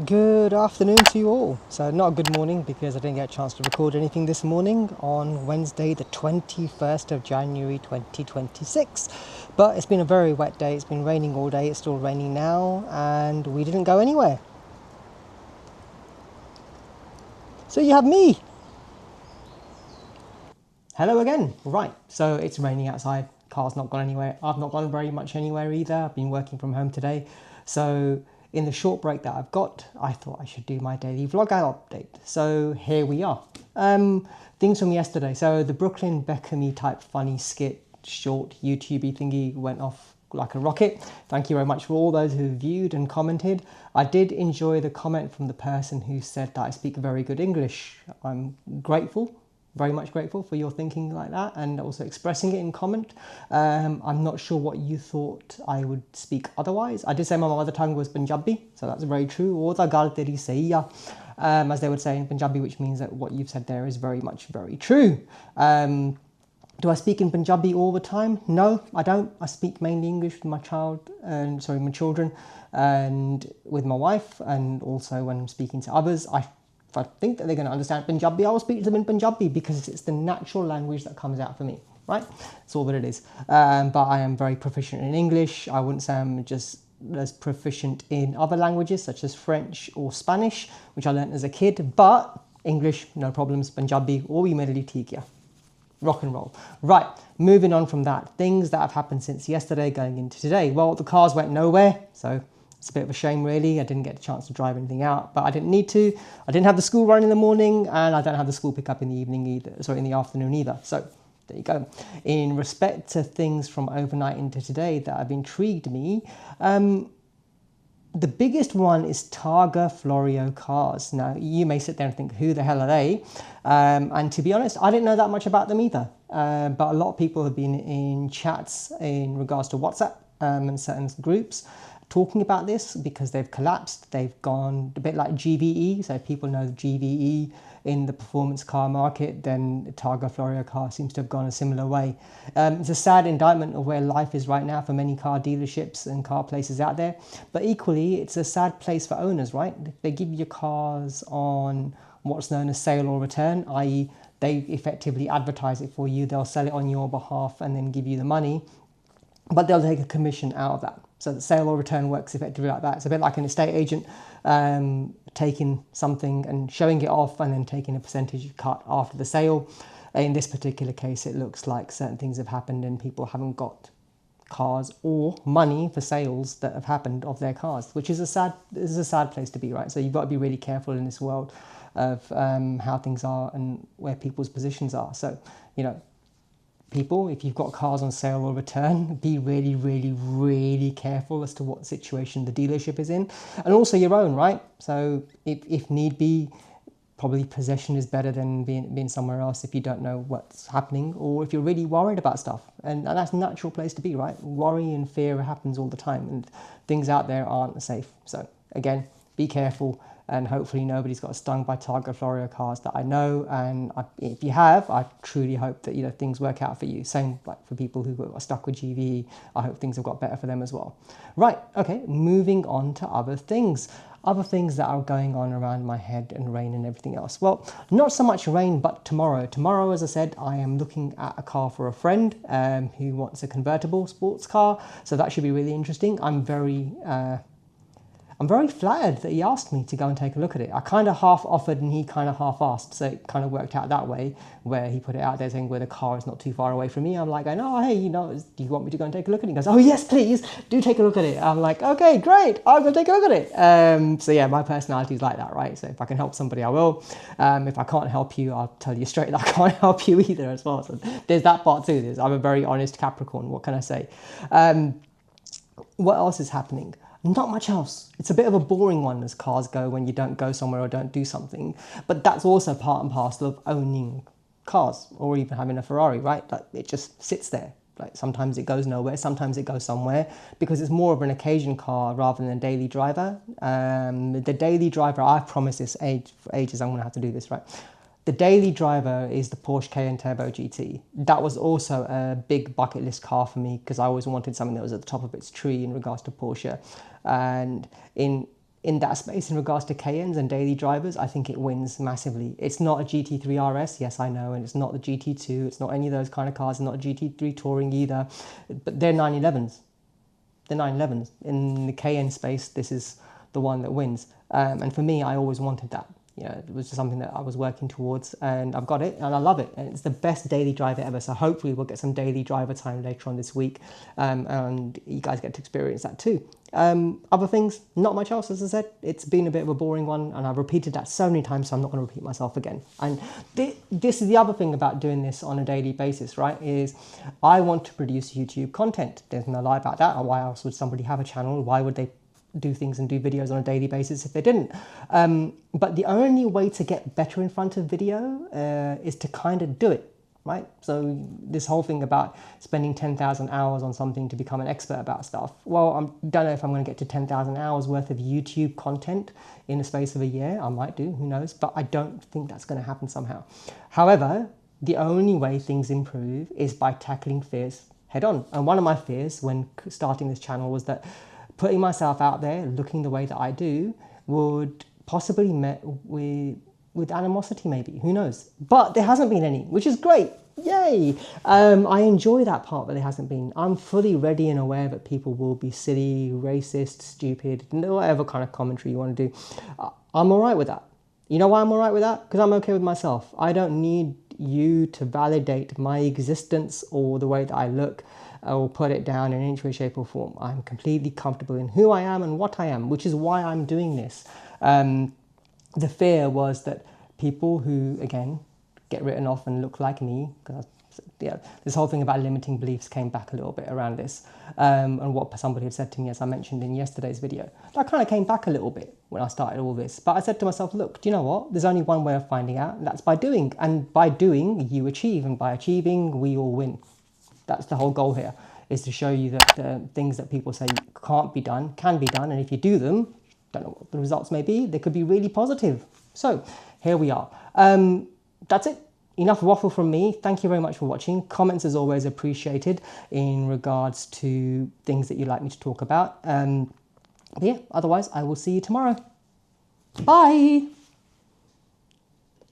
Good afternoon to you all. So not a good morning because I didn't get a chance to record anything this morning on Wednesday the 21st of January 2026. But it's been a very wet day, it's been raining all day, it's still raining now, and we didn't go anywhere. So you have me. Hello again. Right, so it's raining outside, car's not gone anywhere. I've not gone very much anywhere either. I've been working from home today. So in the short break that I've got, I thought I should do my daily vlog update. So here we are. Things from yesterday. So the Brooklyn Beckhamy type funny skit, short YouTubey thingy went off like a rocket. Thank you very much for all those who viewed and commented. I did enjoy the comment from the person who said that I speak very good English. I'm grateful, very much grateful for your thinking like that and also expressing it in comment. I'm not sure what you thought I would speak otherwise. I did say my mother tongue was Punjabi, so that's very true. Oda gal teri sahi hai, as they would say in Punjabi, which means that what you've said there is very much very true. Do I speak in Punjabi all the time? No, I don't. I speak mainly English with my my children, and with my wife, and also when I'm speaking to others. If I think that they're going to understand Punjabi, I will speak to them in Punjabi because it's the natural language that comes out for me, right? That's all that it is. But I am very proficient in English. I wouldn't say I'm just as proficient in other languages such as French or Spanish, which I learned as a kid, but English, no problems. Punjabi, all we merely theek hai. Rock and roll. Right, moving on from that. Things that have happened since yesterday going into today. Well, the cars went nowhere, so it's a bit of a shame really. I didn't get a chance to drive anything out, but I didn't need to. I didn't have the school run in the morning, and I don't have the school pick up in the evening either, sorry, in the afternoon either. So there you go. In respect to things from overnight into today that have intrigued me, the biggest one is Targa Florio Cars. Now, you may sit there and think, who the hell are they? And to be honest, I didn't know that much about them either. But a lot of people have been in chats in regards to WhatsApp and certain groups talking about this because they've collapsed. They've gone a bit like GVE. So if people know GVE in the performance car market, then Targa Florio Car seems to have gone a similar way. It's a sad indictment of where life is right now for many car dealerships and car places out there. But equally, it's a sad place for owners, right? They give you cars on what's known as sale or return, i.e. they effectively advertise it for you. They'll sell it on your behalf and then give you the money, but they'll take a commission out of that. So the sale or return works effectively like that. It's a bit like an estate agent taking something and showing it off and then taking a percentage cut after the sale. In this particular case, it looks like certain things have happened and people haven't got cars or money for sales that have happened of their cars, which is a sad place to be, right? So you've got to be really careful in this world of how things are and where people's positions are. So, you know, people, if you've got cars on sale or return, be really, really, really careful as to what situation the dealership is in, and also your own, right? So if need be, probably possession is better than being somewhere else if you don't know what's happening, or if you're really worried about stuff. And that's a natural place to be, right? Worry and fear happens all the time, and things out there aren't safe. So again, be careful. And hopefully nobody's got stung by Targa Florio Cars that I know. And if you have, I truly hope that things work out for you. Same like for people who are stuck with GVE. I hope things have got better for them as well. Right, okay, moving on to other things. Other things that are going on around my head and rain and everything else. Well, not so much rain, but tomorrow. Tomorrow, as I said, I am looking at a car for a friend who wants a convertible sports car. So that should be really interesting. I'm very flattered that he asked me to go and take a look at it. I kind of half offered and he kind of half asked. So it kind of worked out that way where he put it out there saying where the car is not too far away from me. I'm like, oh, hey, do you want me to go and take a look at it? He goes, oh, yes, please, do take a look at it. I'm like, okay, great, I'll go take a look at it. So yeah, my personality is like that, right? So if I can help somebody, I will. If I can't help you, I'll tell you straight that I can't help you either as well. So there's that part too. I'm a very honest Capricorn. What can I say? What else is happening? Not much else. It's a bit of a boring one as cars go when you don't go somewhere or don't do something. But that's also part and parcel of owning cars or even having a Ferrari, right? Like it just sits there. Like sometimes it goes nowhere, sometimes it goes somewhere because it's more of an occasion car rather than a daily driver. The daily driver, I've promised this for ages, I'm going to have to do this, right? The daily driver is the Porsche Cayenne Turbo GT. That was also a big bucket list car for me because I always wanted something that was at the top of its tree in regards to Porsche. And in in that space in regards to Cayennes and daily drivers, I think it wins massively. It's not a GT3 RS, yes, I know, and it's not the GT2, it's not any of those kind of cars, it's not a GT3 Touring either, but they're 911s. They're 911s. In the Cayenne space, this is the one that wins. And for me, I always wanted that. You know, it was just something that I was working towards, and I've got it, and I love it. And it's the best daily driver ever. So hopefully we'll get some daily driver time later on this week, and you guys get to experience that too. Other things, not much else, as I said. It's been a bit of a boring one, and I've repeated that so many times, so I'm not going to repeat myself again. And this is the other thing about doing this on a daily basis, right, is I want to produce YouTube content. There's no lie about that. Why else would somebody have a channel? Why would they do things and do videos on a daily basis if they didn't? But the only way to get better in front of video is to kind of do it, right? So this whole thing about spending 10,000 hours on something to become an expert about stuff, well, I don't know if I'm going to get to 10,000 hours worth of YouTube content in the space of a year. I might do, who knows, but I don't think that's going to happen somehow. However, the only way things improve is by tackling fears head on. And one of my fears when starting this channel was that putting myself out there, looking the way that I do, would possibly met with animosity maybe, who knows? But there hasn't been any, which is great, yay! I enjoy that part, but there hasn't been. I'm fully ready and aware that people will be silly, racist, stupid, whatever kind of commentary you want to do. I'm all right with that. You know why I'm all right with that? Because I'm okay with myself. I don't need you to validate my existence or the way that I look, or put it down in any way, shape or form. I'm completely comfortable in who I am and what I am, which is why I'm doing this. The fear was that people who, again, get written off and look like me, because yeah, this whole thing about limiting beliefs came back a little bit around this, and what somebody had said to me, as I mentioned in yesterday's video, that kind of came back a little bit when I started all this. But I said to myself, look, do you know what? There's only one way of finding out, and that's by doing. And by doing, you achieve, and by achieving, we all win. That's the whole goal here, is to show you that the things that people say can't be done, can be done, and if you do them, don't know what the results may be, they could be really positive. So here we are. That's it. Enough waffle from me. Thank you very much for watching. Comments as always appreciated in regards to things that you'd like me to talk about. But yeah, otherwise I will see you tomorrow. Bye.